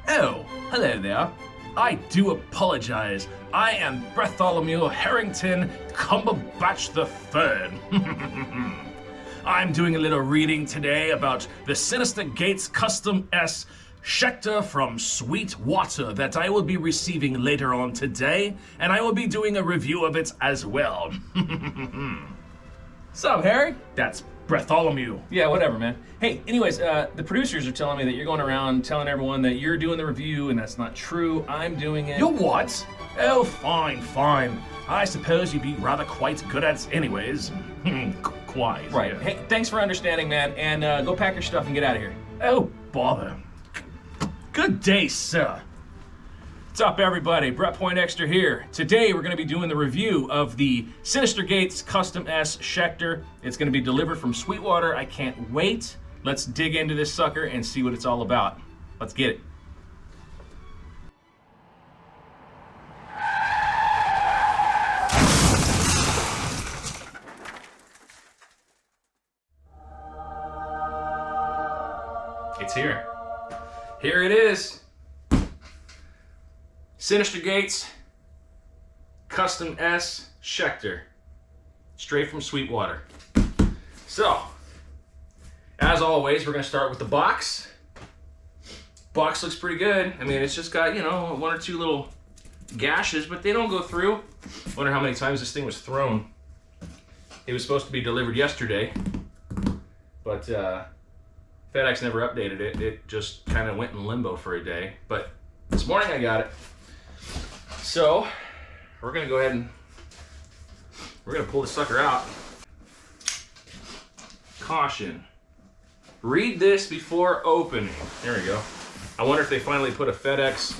Oh, hello there. I do apologize. I am Bartholomew Harrington Cumberbatch III. I'm doing a little reading today about the Synyster Gates Custom S Schecter from Sweetwater that I will be receiving later on today, and I will be doing a review of it as well. Sup, Harry? That's Bartholomew. Yeah, whatever, man. Hey, anyways, the producers are telling me that you're going around telling everyone that you're doing the review, and that's not true. I'm doing it. You're what? Oh, fine. I suppose you'd be rather quite good at it anyways. Quite. Right. Yeah. Hey, thanks for understanding, man, and go pack your stuff and get out of here. Oh, bother. Good day, sir. What's up, everybody? Brett Poindexter here. Today, we're going to be doing the review of the Synyster Gates Custom S Schecter. It's going to be delivered from Sweetwater. I can't wait. Let's dig into this sucker and see what it's all about. Let's get it. It's here. Here it is. Synyster Gates Custom S Schecter, straight from Sweetwater. So, as always, we're going to start with the box. Box looks pretty good. I mean, it's just got, one or two little gashes, but they don't go through. Wonder how many times this thing was thrown. It was supposed to be delivered yesterday, but FedEx never updated it. It just kind of went in limbo for a day. But this morning I got it. So, we're going to go ahead and we're going to pull the sucker out. Caution. Read this before opening. There we go. I wonder if they finally put a FedEx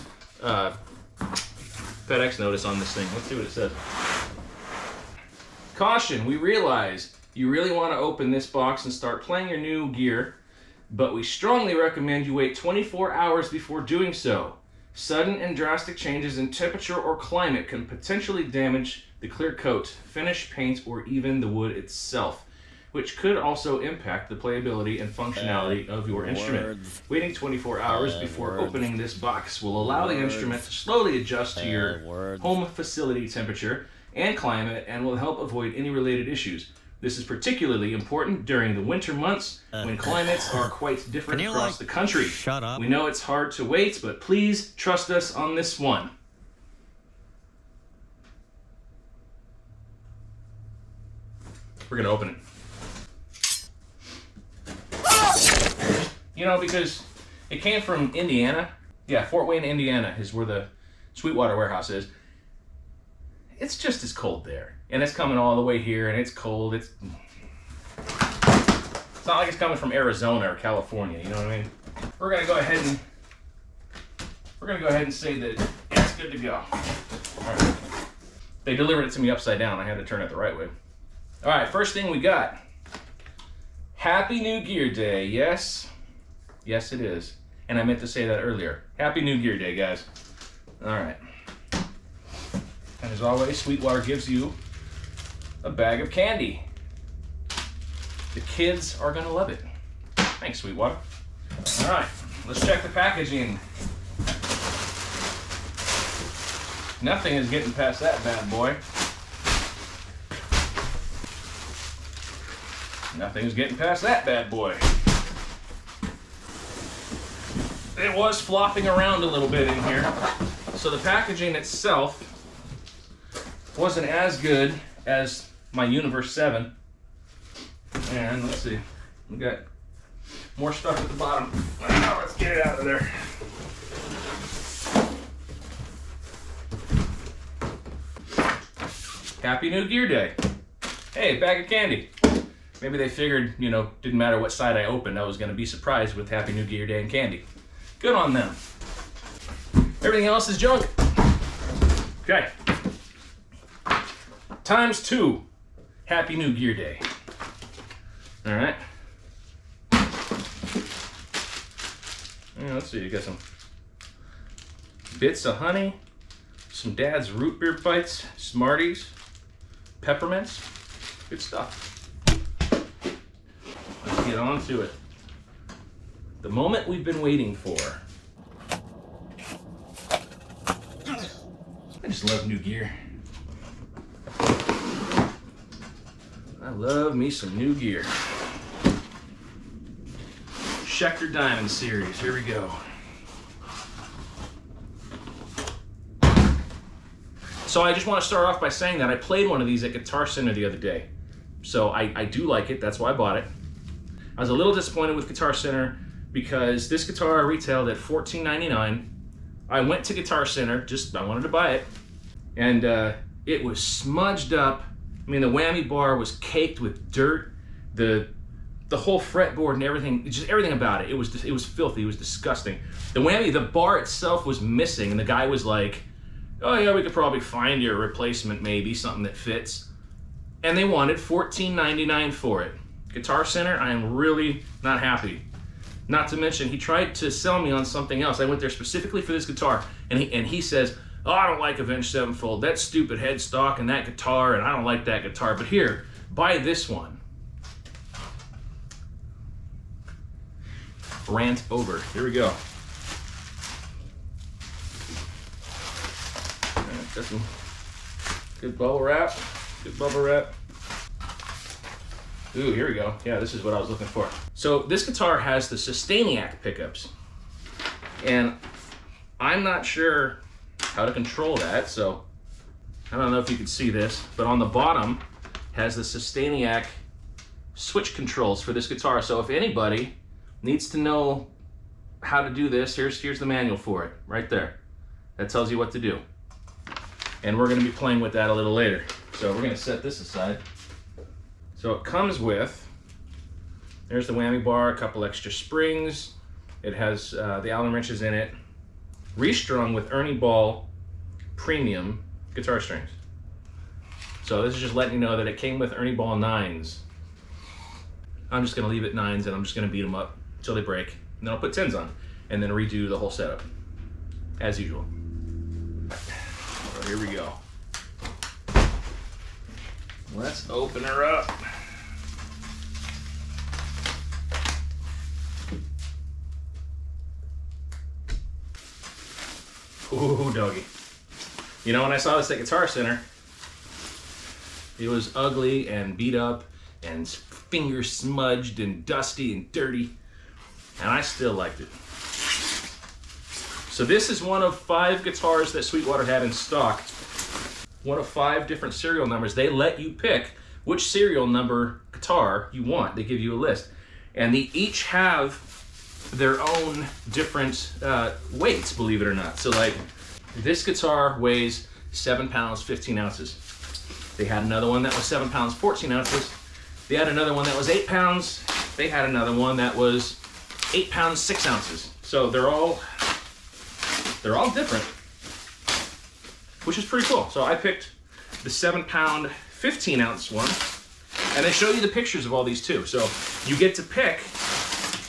notice on this thing. Let's see what it says. Caution, we realize you really want to open this box and start playing your new gear, but we strongly recommend you wait 24 hours before doing so. Sudden and drastic changes in temperature or climate can potentially damage the clear coat, finish, paint, or even the wood itself, which could also impact the playability and functionality of your instrument. Waiting 24 hours before opening this box will allow the instrument to slowly adjust to your home facility temperature and climate and will help avoid any related issues. This is particularly important during the winter months when climates are quite different across the country. Shut up. We know it's hard to wait, but please trust us on this one. We're gonna open it. Because it came from Indiana. Yeah, Fort Wayne, Indiana is where the Sweetwater warehouse is. It's just as cold there. And it's coming all the way here, and it's cold. It's not like it's coming from Arizona or California, you know what I mean? We're gonna go ahead and say that it's good to go. All right. They delivered it to me upside down. I had to turn it the right way. All right, first thing we got. Happy New Gear Day, yes? Yes, it is. And I meant to say that earlier. Happy New Gear Day, guys. All right. And as always, Sweetwater gives you a bag of candy. The kids are gonna love it. Thanks, Sweetwater. All right, let's check the packaging. Nothing is getting past that bad boy. Nothing's getting past that bad boy. It was flopping around a little bit in here. So the packaging itself wasn't as good as my Universe 7. And let's see, we got more stuff at the bottom. Now let's get it out of there. Happy New Gear Day. Hey, bag of candy. Maybe they figured, didn't matter what side I opened, I was going to be surprised with Happy New Gear Day and candy. Good on them. Everything else is junk. Okay. ×2. Happy New Gear Day. All right. Let's see, you got some bits of honey, some Dad's root beer bites, Smarties, peppermints. Good stuff. Let's get on to it. The moment we've been waiting for. just love new gear. I love me some new gear. Schecter Diamond Series, here we go. So I just want to start off by saying that I played one of these at Guitar Center the other day. So I do like it, that's why I bought it. I was a little disappointed with Guitar Center because this guitar retailed at $14.99. I went to Guitar Center, I wanted to buy it, and it was smudged up. I mean, the whammy bar was caked with dirt. The whole fretboard and everything, just everything about it. It was filthy. It was disgusting. The bar itself was missing, and the guy was like, "Oh yeah, we could probably find you a replacement, maybe something that fits." And they wanted $14.99 for it. Guitar Center, I am really not happy. Not to mention, he tried to sell me on something else. I went there specifically for this guitar, and he says, "Oh, I don't like Avenged Sevenfold. That stupid headstock and that guitar, and I don't like that guitar. But here, buy this one." Rant over. Here we go. Got some good bubble wrap. Good bubble wrap. Ooh, here we go. Yeah, this is what I was looking for. So this guitar has the Sustaniac pickups, and I'm not sure how to control that, so I don't know if you can see this, but on the bottom has the Sustaniac switch controls for this guitar. So if anybody needs to know how to do this, here's the manual for it, right there. That tells you what to do. And we're gonna be playing with that a little later. So we're gonna set this aside. So it comes with, there's the whammy bar, a couple extra springs. It has the Allen wrenches in it. Restrung with Ernie Ball premium guitar strings. So this is just letting you know that it came with Ernie Ball 9s. I'm just gonna leave it 9s, and I'm just gonna beat them up until they break. And then I'll put 10s on, and then redo the whole setup, as usual. So here we go. Let's open her up. Ooh, doggy. You know, when I saw this at Guitar Center, it was ugly and beat up and finger smudged and dusty and dirty, and I still liked it. So this is one of 5 guitars that Sweetwater had in stock. One of 5 different serial numbers. They let you pick which serial number guitar you want. They give you a list, and they each have their own different weights, believe it or not. So like this guitar weighs 7 pounds 15 ounces. They had another one that was 7 pounds 14 ounces. They had another one that was 8 pounds. They had another one that was 8 pounds 6 ounces. So they're all different, which is pretty cool. So I picked the 7 pound 15 ounce one, and they show you the pictures of all these too. So you get to pick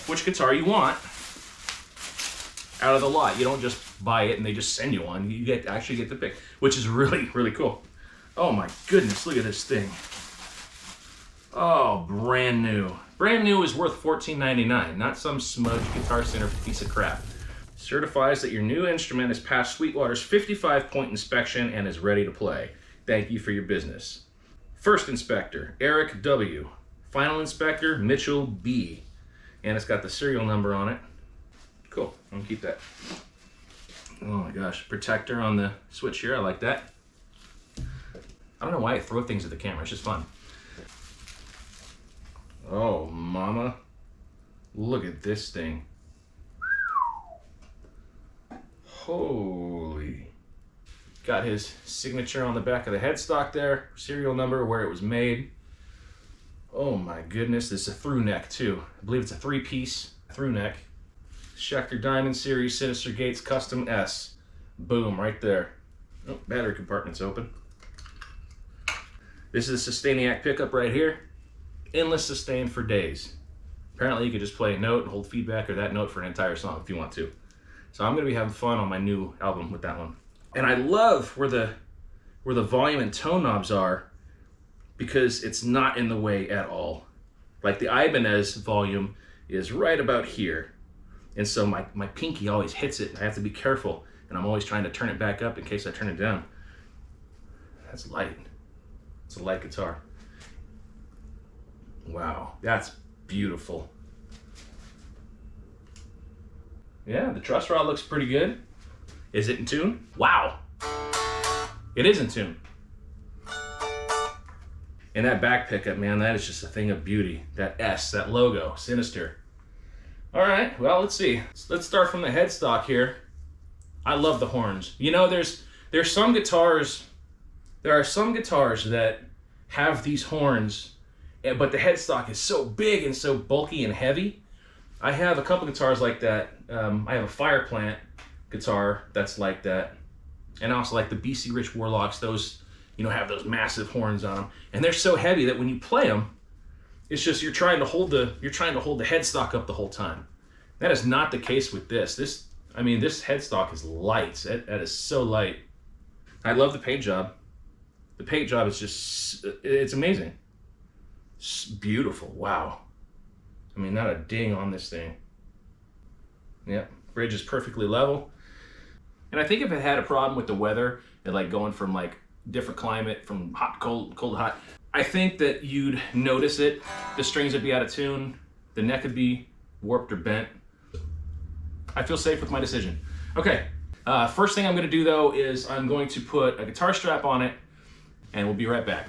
which guitar you want out of the lot. You don't just buy it and they just send you one. You actually get to pick, which is really, really cool. Oh my goodness, look at this thing. Oh, brand new. Brand new is worth $14.99, not some smudged Guitar Center piece of crap. Certifies that your new instrument has passed Sweetwater's 55-point inspection and is ready to play. Thank you for your business. First inspector, Eric W. Final inspector, Mitchell B. And it's got the serial number on it. Cool, I'm gonna keep that. Oh my gosh, protector on the switch here, I like that. I don't know why I throw things at the camera, it's just fun. Oh mama, look at this thing. Holy. Got his signature on the back of the headstock there, serial number, where it was made. Oh my goodness, this is a through neck too. I believe it's a 3-piece through neck. Schecter Diamond Series Synyster Gates Custom S. Boom, right there. Oh, battery compartment's open. This is a Sustaniac pickup right here. Endless sustain for days. Apparently you could just play a note and hold feedback or that note for an entire song if you want to. So I'm gonna be having fun on my new album with that one. And I love where the volume and tone knobs are, because it's not in the way at all. Like the Ibanez volume is right about here. And so my pinky always hits it. I have to be careful, and I'm always trying to turn it back up in case I turn it down. That's light. It's a light guitar. Wow, that's beautiful. Yeah, the truss rod looks pretty good. Is it in tune? Wow, it is in tune. And that back pickup, man, that is just a thing of beauty. That S, that logo, Synyster. All right, well, let's see. Let's start from the headstock here. I love the horns. You know, there's some guitars, there are some guitars that have these horns, but the headstock is so big and so bulky and heavy. I have a couple guitars like that. I have a Fire Plant guitar that's like that. And I also like the BC Rich Warlocks. Those, you know, have those massive horns on them. And they're so heavy that when you play them, it's just you're trying to hold the headstock up the whole time. That is not the case with this. This headstock is light. That is so light. I love the paint job. The paint job is just, it's amazing. It's beautiful. Wow. I mean, not a ding on this thing. Yep, bridge is perfectly level. And I think if it had a problem with the weather, and like going from like different climate, from hot, cold, cold, hot, I think that you'd notice it. The strings would be out of tune. The neck would be warped or bent. I feel safe with my decision. Okay, first thing I'm gonna do though is I'm going to put a guitar strap on it, and we'll be right back.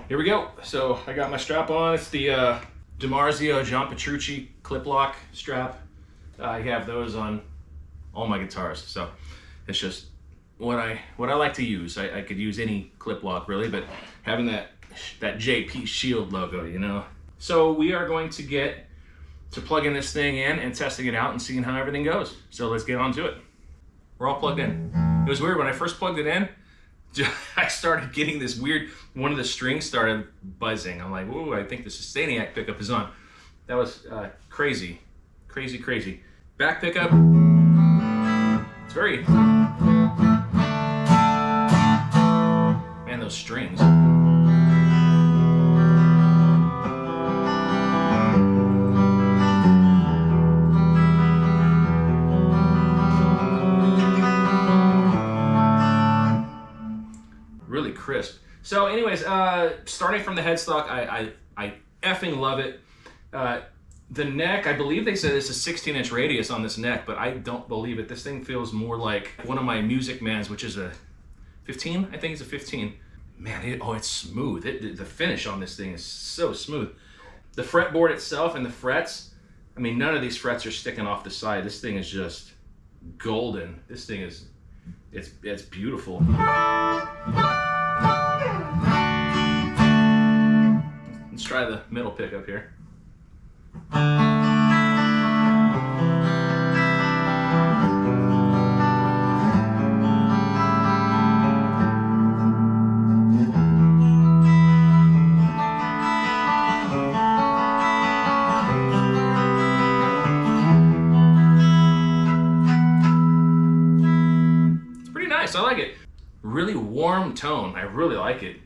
Here we go. So I got my strap on. It's the DiMarzio John Petrucci clip lock strap. I have those on all my guitars. So it's just what I like to use. I could use any clip lock really, but having that JP Shield logo, you know. So we are going to get to plugging this thing in and testing it out and seeing how everything goes. So let's get on to it. We're all plugged in. It was weird when I first plugged it in. I started getting this weird, one of the strings started buzzing. I'm like, ooh, I think the Sustaniac pickup is on. That was crazy, crazy, crazy. Back pickup, it's very, man, those strings. Really crisp. So anyways, starting from the headstock, I effing love it. The neck, I believe they said it's a 16-inch radius on this neck, but I don't believe it. This thing feels more like one of my Music Mans, which is a 15. I think it's a 15. Man, it's smooth. The finish on this thing is so smooth. The fretboard itself and the frets, I mean, none of these frets are sticking off the side. This thing is just golden. This thing is, it's beautiful. Let's try the middle pickup here. It's pretty nice, I like it. Really warm tone, I really like it.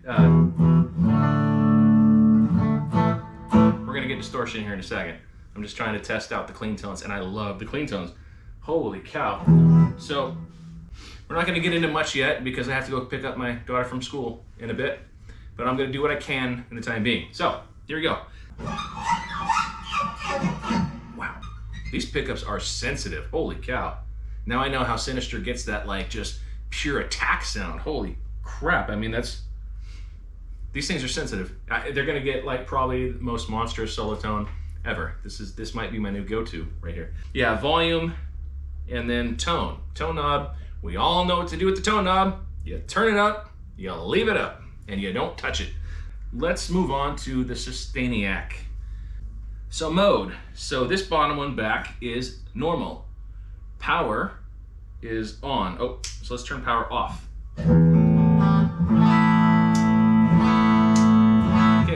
We're gonna get distortion here in a second. I'm just trying to test out the clean tones, and I love the clean tones. Holy cow. So, we're not gonna get into much yet because I have to go pick up my daughter from school in a bit, but I'm gonna do what I can in the time being. So, here we go. Wow, these pickups are sensitive, holy cow. Now I know how Synyster gets that like just pure attack sound, holy crap. I mean, these things are sensitive. They're gonna get like probably the most monstrous solo tone ever. This might be my new go-to right here. Yeah, volume and then tone. Tone knob We all know what to do with the tone knob. You turn it up, you leave it up, and you don't touch it. Let's move on to the Sustaniac. So mode. So this bottom one back is normal. Power is on. Oh, so let's turn power off. Okay,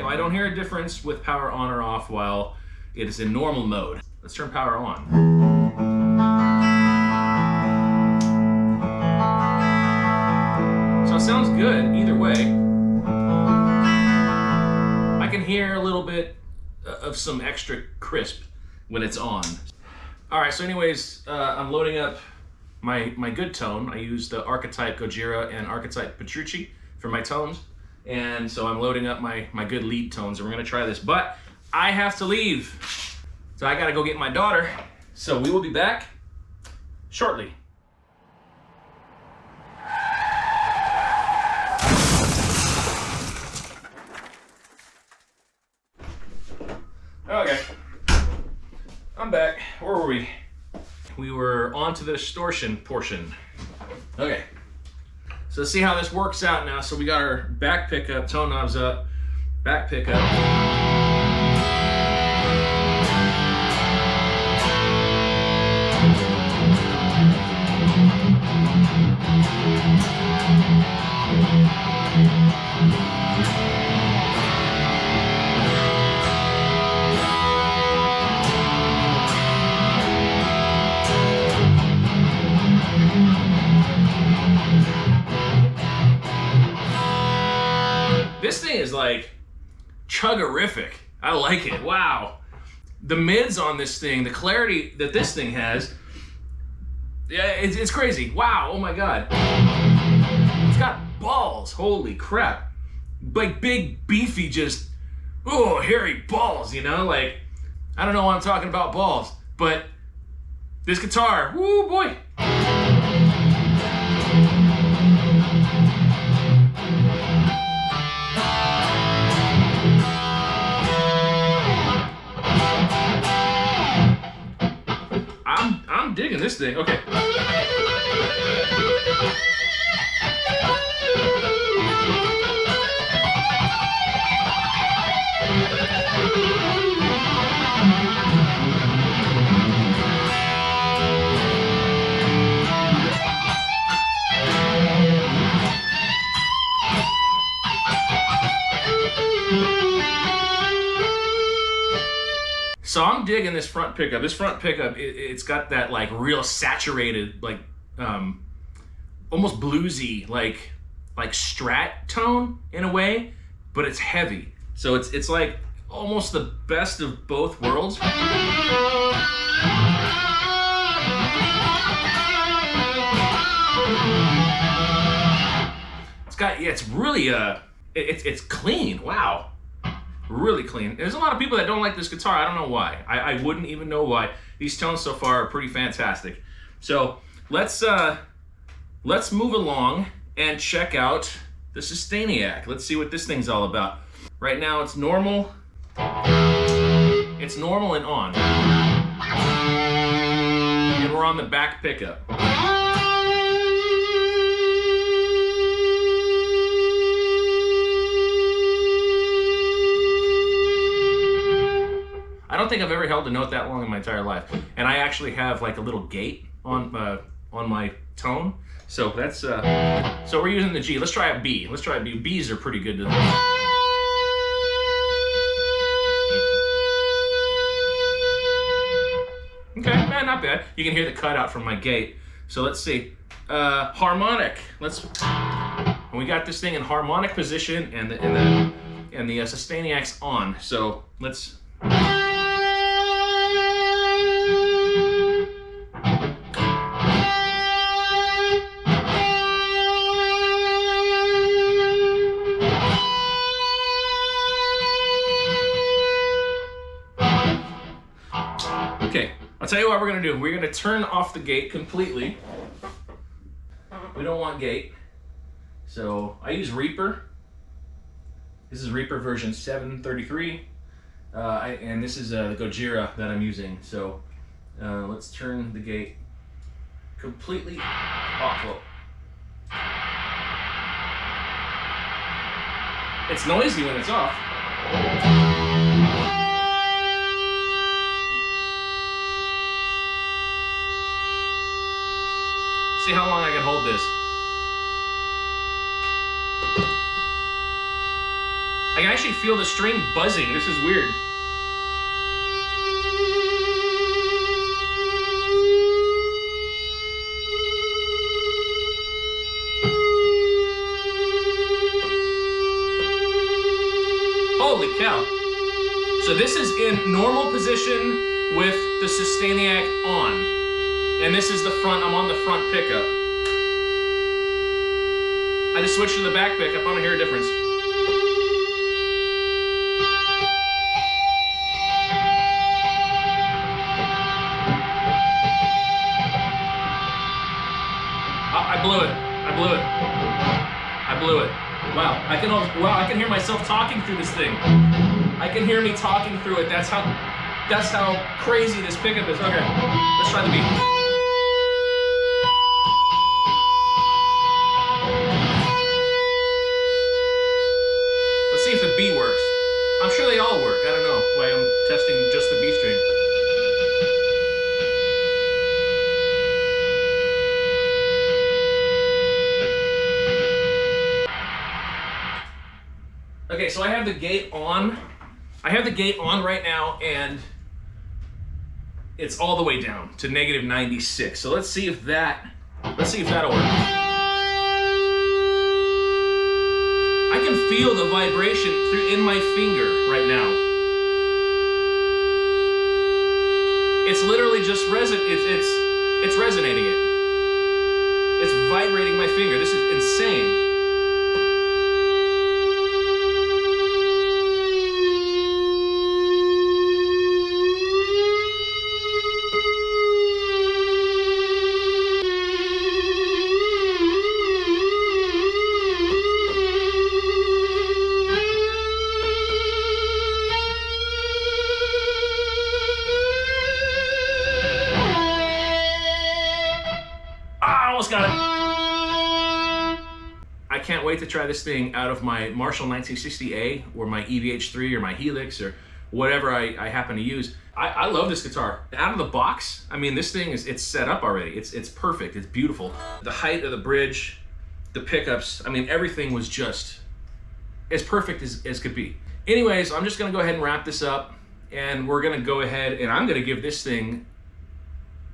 well, I don't hear a difference with power on or off while it is in normal mode. Let's turn power on. So it sounds good either way. I can hear a little bit of some extra crisp when it's on. All right, so anyways, I'm loading up my good tone. I use the Archetype Gojira and Archetype Petrucci for my tones. And so I'm loading up my good lead tones, and we're gonna try this. But I have to leave, so I gotta go get my daughter. So we will be back shortly. Okay, I'm back. Where were we? We were on to the distortion portion. Okay, so let's see how this works out now. So we got our back pickup, tone knobs up, back pickup. This thing is like chuggerific. I like it. Wow. The mids on this thing, the clarity that this thing has, yeah, it's crazy. Wow. Oh my God. It's got balls. Holy crap. Like big, beefy, just, oh, hairy balls, you know? Like, I don't know why I'm talking about balls, but this guitar, woo boy. I'm digging this thing. Okay. So I'm digging this front pickup. This front pickup, it's got that like real saturated, like almost bluesy, like Strat tone in a way, but it's heavy. So it's like almost the best of both worlds. It's got, yeah, it's really it's clean. Wow. Really clean. There's a lot of people that don't like this guitar. I don't know why. I wouldn't even know why. These tones so far are pretty fantastic. So let's move along and check out the Sustaniac. Let's see what this thing's all about. Right now it's normal. It's normal and on. And we're on the back pickup. I don't think I've ever held a note that long in my entire life, and I actually have like a little gate on my tone. So that's so we're using the G. Let's try a B. Let's try a B. B's are pretty good to this. Okay, man, not bad. You can hear the cutout from my gate. So let's see. Harmonic. We got this thing in harmonic position, and the Sustaniac's on. So let's. Okay, I'll tell you what we're gonna do. We're gonna turn off the gate completely. We don't want gate. So I use Reaper. This is Reaper version 733. And this is the Gojira that I'm using. So let's turn the gate completely off. Well, It's noisy when it's off. See how long I can hold this. I can actually feel the string buzzing. This is weird. Holy cow. So this is in normal position with the Sustaniac on. And this is the front, I'm on the front pickup. I just switched to the back pickup, I don't hear a difference. I blew it. I blew it. I blew it. Wow. I can hear myself talking through this thing. I can hear me talking through it. That's how crazy this pickup is. Okay. Let's try the beat. Let's see if the B works. I'm sure they all work. I don't know why I'm testing just the B string. Okay, so I have the gate on. I have the gate on right now, and it's all the way down to negative 96. So let's see if that'll work. I can feel the vibration in my finger right now. It's literally just it's resonating it. It's vibrating my finger. This is insane. Got it. I can't wait to try this thing out of my Marshall 1960A or my EVH3 or my Helix or whatever I happen to use. I love this guitar. Out of the box, I mean, this thing it's set up already. It's perfect. It's beautiful. The height of the bridge, the pickups, I mean, everything was just as perfect as could be. Anyways, I'm just gonna go ahead and wrap this up, and we're gonna go ahead and I'm gonna give this thing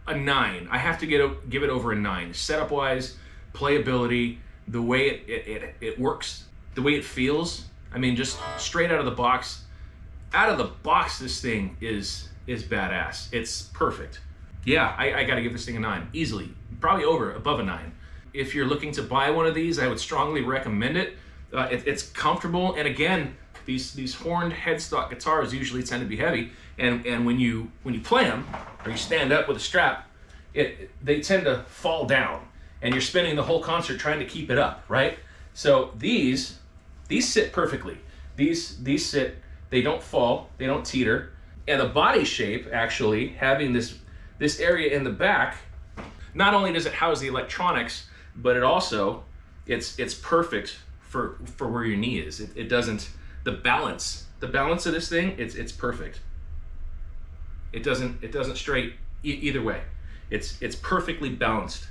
a 9. I have to give it over a 9. Setup wise, playability, the way it works, the way it feels. I mean, just straight out of the box. Out of the box, this thing is badass. It's perfect. Yeah, I gotta give this thing a 9, easily. Probably above a 9. If you're looking to buy one of these, I would strongly recommend it. It's comfortable, and again, these horned headstock guitars usually tend to be heavy, and when you play them, or you stand up with a strap, they tend to fall down, and you're spending the whole concert trying to keep it up, right? So these sit perfectly. These sit, they don't fall, they don't teeter, and the body shape, actually having this area in the back, not only does it house the electronics, but it's perfect for where your knee is. It doesn't, the balance of this thing, it's perfect. It doesn't stray either way. It's perfectly balanced.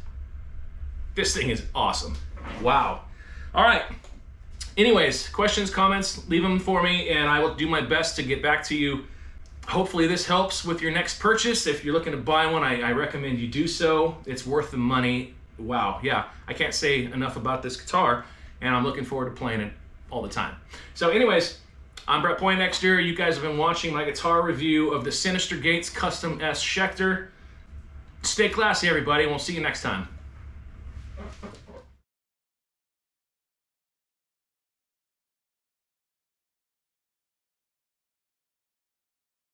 This thing is awesome. Wow. All right. Anyways, questions, comments, leave them for me, and I will do my best to get back to you. Hopefully this helps with your next purchase. If you're looking to buy one, I recommend you do so. It's worth the money. Wow, yeah, I can't say enough about this guitar, and I'm looking forward to playing it all the time. So anyways, I'm Brett Poindexter. You guys have been watching my guitar review of the Synyster Gates Custom S Schecter. Stay classy, everybody, and we'll see you next time.